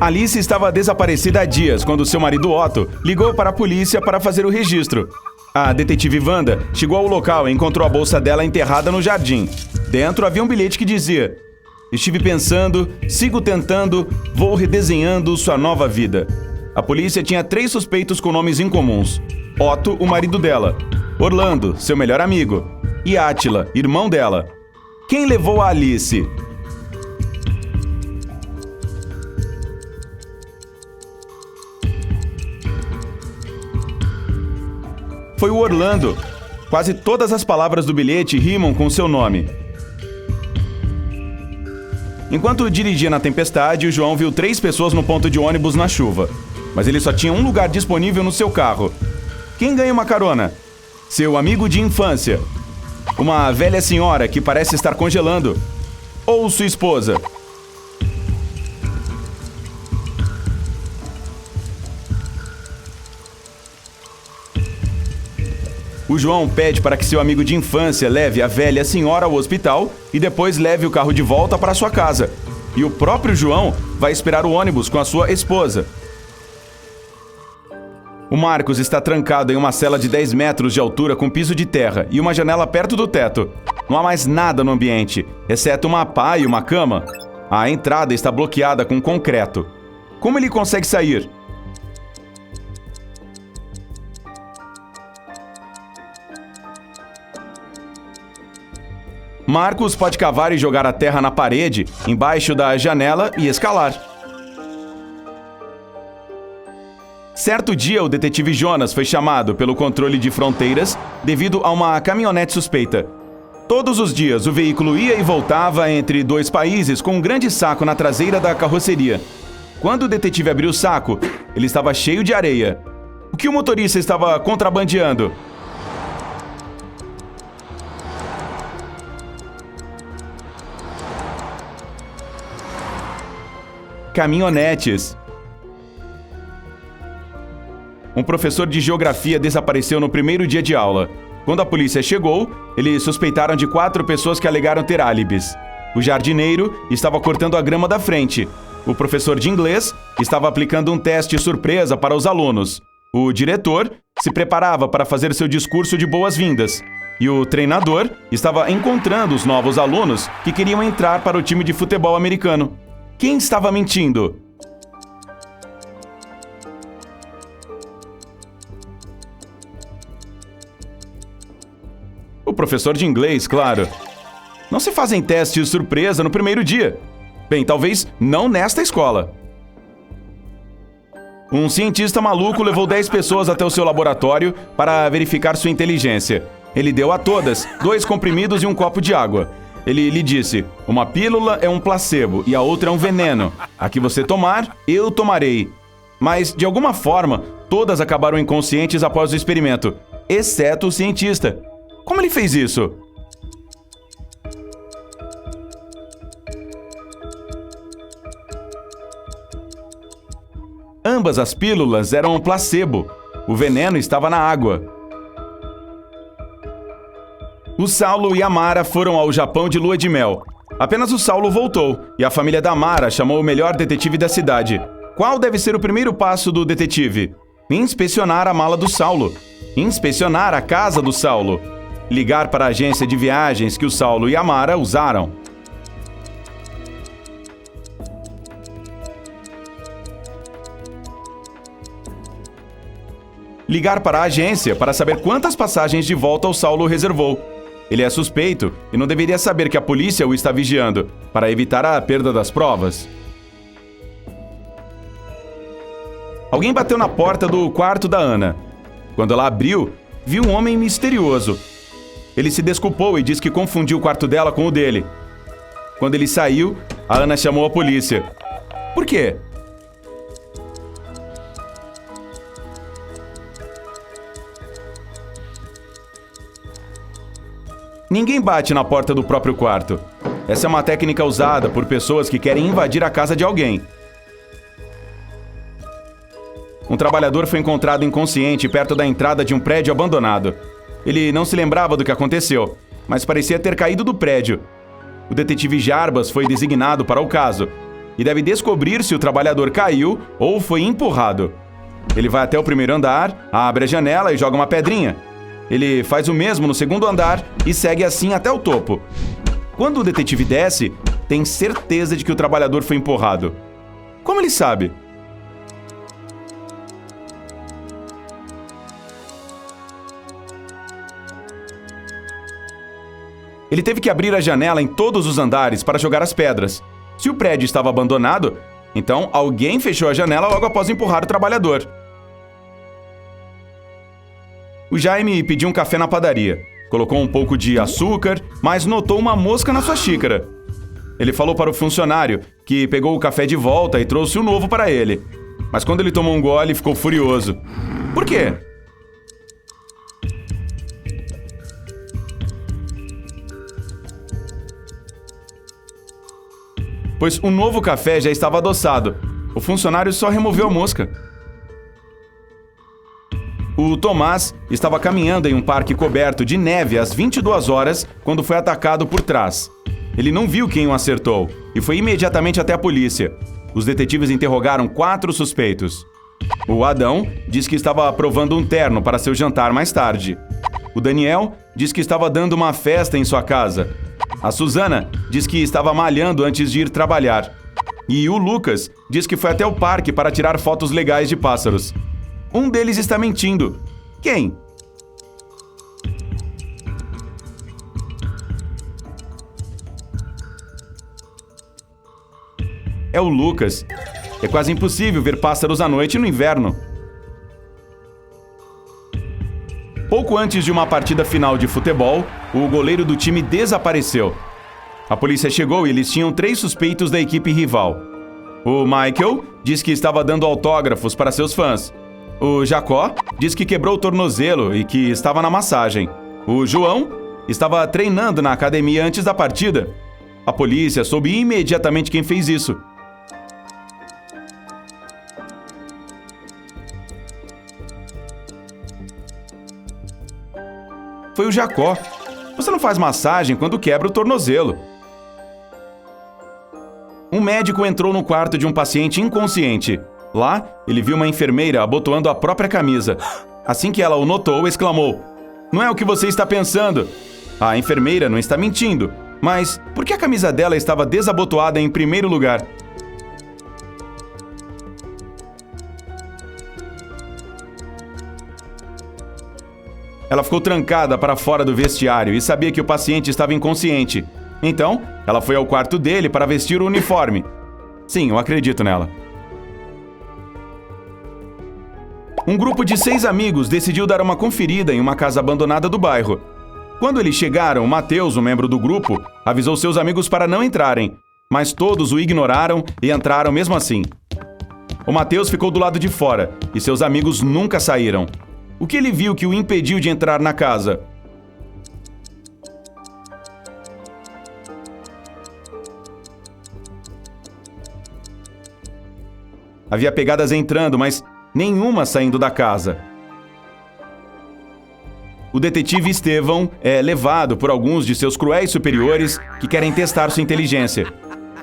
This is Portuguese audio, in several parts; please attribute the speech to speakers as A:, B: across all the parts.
A: Alice estava desaparecida há dias quando seu marido Otto ligou para a polícia para fazer o registro. A detetive Wanda chegou ao local e encontrou a bolsa dela enterrada no jardim. Dentro havia um bilhete que dizia: "Estive pensando, sigo tentando, vou redesenhando sua nova vida." A polícia tinha 3 suspeitos com nomes incomuns: Otto, o marido dela; Orlando, seu melhor amigo; e Átila, irmão dela. Quem levou a Alice? Foi o Orlando. Quase todas as palavras do bilhete rimam com seu nome. Enquanto dirigia na tempestade, o João viu 3 pessoas no ponto de ônibus na chuva. Mas ele só tinha um lugar disponível no seu carro. Quem ganha uma carona? Seu amigo de infância. Uma velha senhora que parece estar congelando. Ou sua esposa? O João pede para que seu amigo de infância leve a velha senhora ao hospital e depois leve o carro de volta para sua casa. E o próprio João vai esperar o ônibus com a sua esposa. O Marcos está trancado em uma cela de 10 metros de altura com piso de terra e uma janela perto do teto. Não há mais nada no ambiente, exceto uma pá e uma cama. A entrada está bloqueada com concreto. Como ele consegue sair? Marcos pode cavar e jogar a terra na parede, embaixo da janela e escalar. Certo dia, o detetive Jonas foi chamado pelo controle de fronteiras devido a uma caminhonete suspeita. Todos os dias, o veículo ia e voltava entre 2 países com um grande saco na traseira da carroceria. Quando o detetive abriu o saco, ele estava cheio de areia. O que o motorista estava contrabandeando? Caminhonetes. Um professor de geografia desapareceu no primeiro dia de aula. Quando a polícia chegou, eles suspeitaram de 4 pessoas que alegaram ter álibis. O jardineiro estava cortando a grama da frente. O professor de inglês estava aplicando um teste surpresa para os alunos. O diretor se preparava para fazer seu discurso de boas-vindas. E o treinador estava encontrando os novos alunos que queriam entrar para o time de futebol americano. Quem estava mentindo? O professor de inglês, claro. Não se fazem testes surpresa no primeiro dia. Bem, talvez não nesta escola. Um cientista maluco levou 10 pessoas até o seu laboratório para verificar sua inteligência. Ele deu a todas 2 comprimidos e um copo de água. Ele lhe disse: "Uma pílula é um placebo e a outra é um veneno. A que você tomar, eu tomarei." Mas, de alguma forma, todas acabaram inconscientes após o experimento, exceto o cientista. Como ele fez isso? Ambas as pílulas eram um placebo. O veneno estava na água. O Saulo e a Mara foram ao Japão de lua de mel. Apenas o Saulo voltou, e a família da Mara chamou o melhor detetive da cidade. Qual deve ser o primeiro passo do detetive? Inspecionar a mala do Saulo. Inspecionar a casa do Saulo. Ligar para a agência de viagens que o Saulo e a Mara usaram. Ligar para a agência para saber quantas passagens de volta o Saulo reservou. Ele é suspeito e não deveria saber que a polícia o está vigiando, para evitar a perda das provas. Alguém bateu na porta do quarto da Ana. Quando ela abriu, viu um homem misterioso. Ele se desculpou e disse que confundiu o quarto dela com o dele. Quando ele saiu, a Ana chamou a polícia. Por quê? Ninguém bate na porta do próprio quarto. Essa é uma técnica usada por pessoas que querem invadir a casa de alguém. Um trabalhador foi encontrado inconsciente perto da entrada de um prédio abandonado. Ele não se lembrava do que aconteceu, mas parecia ter caído do prédio. O detetive Jarbas foi designado para o caso, e deve descobrir se o trabalhador caiu ou foi empurrado. Ele vai até o primeiro andar, abre a janela e joga uma pedrinha. Ele faz o mesmo no segundo andar e segue assim até o topo. Quando o detetive desce, tem certeza de que o trabalhador foi empurrado. Como ele sabe? Ele teve que abrir a janela em todos os andares para jogar as pedras. Se o prédio estava abandonado, então alguém fechou a janela logo após empurrar o trabalhador. O Jaime pediu um café na padaria. Colocou um pouco de açúcar, mas notou uma mosca na sua xícara. Ele falou para o funcionário, que pegou o café de volta e trouxe o novo para ele. Mas quando ele tomou um gole, ficou furioso. Por quê? Pois o novo café já estava adoçado. O funcionário só removeu a mosca. O Tomás estava caminhando em um parque coberto de neve às 22 horas quando foi atacado por trás. Ele não viu quem o acertou e foi imediatamente até a polícia. Os detetives interrogaram 4 suspeitos. O Adão diz que estava provando um terno para seu jantar mais tarde. O Daniel diz que estava dando uma festa em sua casa. A Suzana diz que estava malhando antes de ir trabalhar. E o Lucas diz que foi até o parque para tirar fotos legais de pássaros. Um deles está mentindo. Quem? É o Lucas. É quase impossível ver pássaros à noite no inverno. Pouco antes de uma partida final de futebol, o goleiro do time desapareceu. A polícia chegou e eles tinham 3 suspeitos da equipe rival. O Michael diz que estava dando autógrafos para seus fãs. O Jacó diz que quebrou o tornozelo e que estava na massagem. O João estava treinando na academia antes da partida. A polícia soube imediatamente quem fez isso. Foi o Jacó. Você não faz massagem quando quebra o tornozelo. Um médico entrou no quarto de um paciente inconsciente. Lá, ele viu uma enfermeira abotoando a própria camisa. Assim que ela o notou, exclamou: "Não é o que você está pensando." A enfermeira não está mentindo, mas por que a camisa dela estava desabotoada em primeiro lugar? Ela ficou trancada para fora do vestiário e sabia que o paciente estava inconsciente. Então, ela foi ao quarto dele para vestir o uniforme. Sim, eu acredito nela. Um grupo de 6 amigos decidiu dar uma conferida em uma casa abandonada do bairro. Quando eles chegaram, Matheus, um membro do grupo, avisou seus amigos para não entrarem, mas todos o ignoraram e entraram mesmo assim. O Matheus ficou do lado de fora e seus amigos nunca saíram. O que ele viu que o impediu de entrar na casa? Havia pegadas entrando, mas nenhuma saindo da casa. O detetive Estevão é levado por alguns de seus cruéis superiores que querem testar sua inteligência.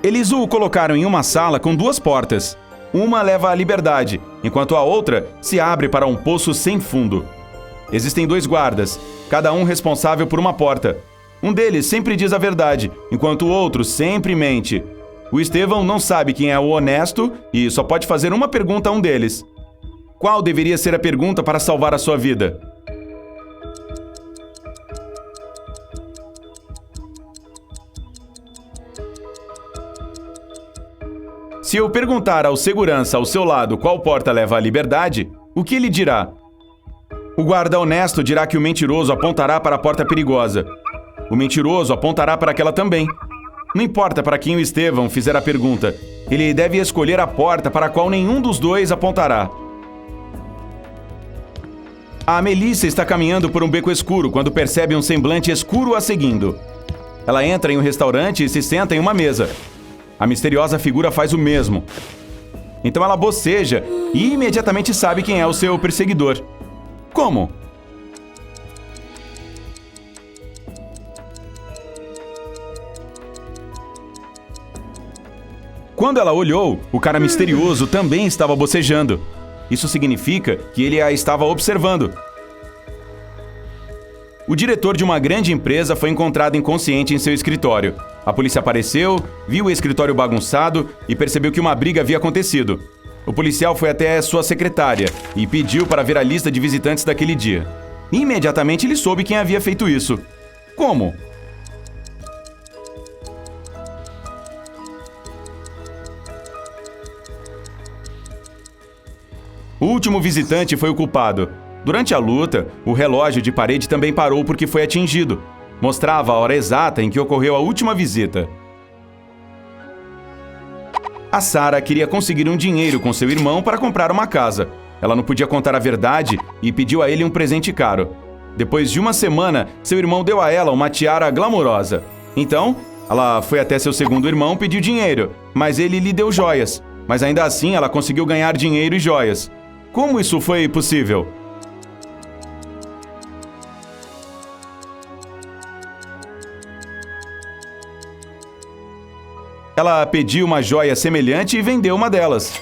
A: Eles o colocaram em uma sala com 2 portas. Uma leva à liberdade, enquanto a outra se abre para um poço sem fundo. Existem 2 guardas, cada um responsável por uma porta. Um deles sempre diz a verdade, enquanto o outro sempre mente. O Estevão não sabe quem é o honesto e só pode fazer uma pergunta a um deles. Qual deveria ser a pergunta para salvar a sua vida? Se eu perguntar ao segurança ao seu lado qual porta leva à liberdade, o que ele dirá? O guarda honesto dirá que o mentiroso apontará para a porta perigosa. O mentiroso apontará para aquela também. Não importa para quem o Estevão fizer a pergunta, ele deve escolher a porta para a qual nenhum dos 2 apontará. A Melissa está caminhando por um beco escuro quando percebe um semblante escuro a seguindo. Ela entra em um restaurante e se senta em uma mesa. A misteriosa figura faz o mesmo. Então ela boceja e imediatamente sabe quem é o seu perseguidor. Como? Quando ela olhou, o cara misterioso também estava bocejando. Isso significa que ele a estava observando. O diretor de uma grande empresa foi encontrado inconsciente em seu escritório. A polícia apareceu, viu o escritório bagunçado e percebeu que uma briga havia acontecido. O policial foi até sua secretária e pediu para ver a lista de visitantes daquele dia. Imediatamente ele soube quem havia feito isso. Como? O último visitante foi o culpado. Durante a luta, o relógio de parede também parou porque foi atingido. Mostrava a hora exata em que ocorreu a última visita. A Sarah queria conseguir um dinheiro com seu irmão para comprar uma casa. Ela não podia contar a verdade e pediu a ele um presente caro. Depois de uma semana, seu irmão deu a ela uma tiara glamourosa. Então, ela foi até seu segundo irmão pedir dinheiro, mas ele lhe deu joias. Mas ainda assim, ela conseguiu ganhar dinheiro e joias. Como isso foi possível? Ela pediu uma joia semelhante e vendeu uma delas.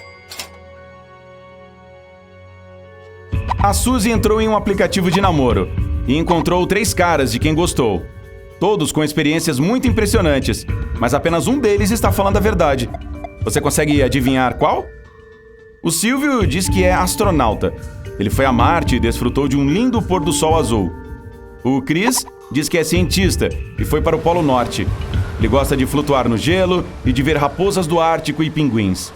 A: A Suzy entrou em um aplicativo de namoro e encontrou 3 caras de quem gostou. Todos com experiências muito impressionantes, mas apenas um deles está falando a verdade. Você consegue adivinhar qual? O Silvio diz que é astronauta. Ele foi a Marte e desfrutou de um lindo pôr do sol azul. O Chris diz que é cientista e foi para o Polo Norte. Ele gosta de flutuar no gelo e de ver raposas do Ártico e pinguins.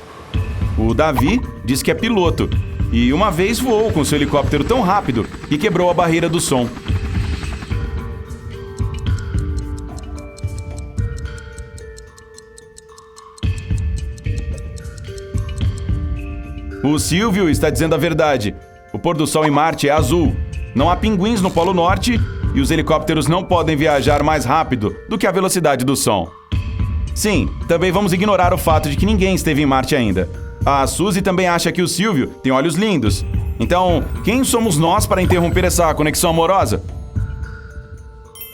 A: O Davi diz que é piloto e uma vez voou com seu helicóptero tão rápido que quebrou a barreira do som. O Silvio está dizendo a verdade. O pôr do sol em Marte é azul. Não há pinguins no Polo Norte e os helicópteros não podem viajar mais rápido do que a velocidade do som. Sim, também vamos ignorar o fato de que ninguém esteve em Marte ainda. A Suzy também acha que o Silvio tem olhos lindos. Então, quem somos nós para interromper essa conexão amorosa?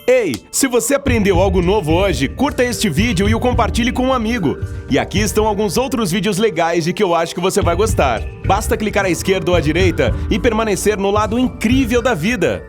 B: Ei, se você aprendeu algo novo hoje, curta este vídeo e o compartilhe com um amigo. E aqui estão alguns outros vídeos legais de que eu acho que você vai gostar. Basta clicar à esquerda ou à direita e permanecer no lado incrível da vida.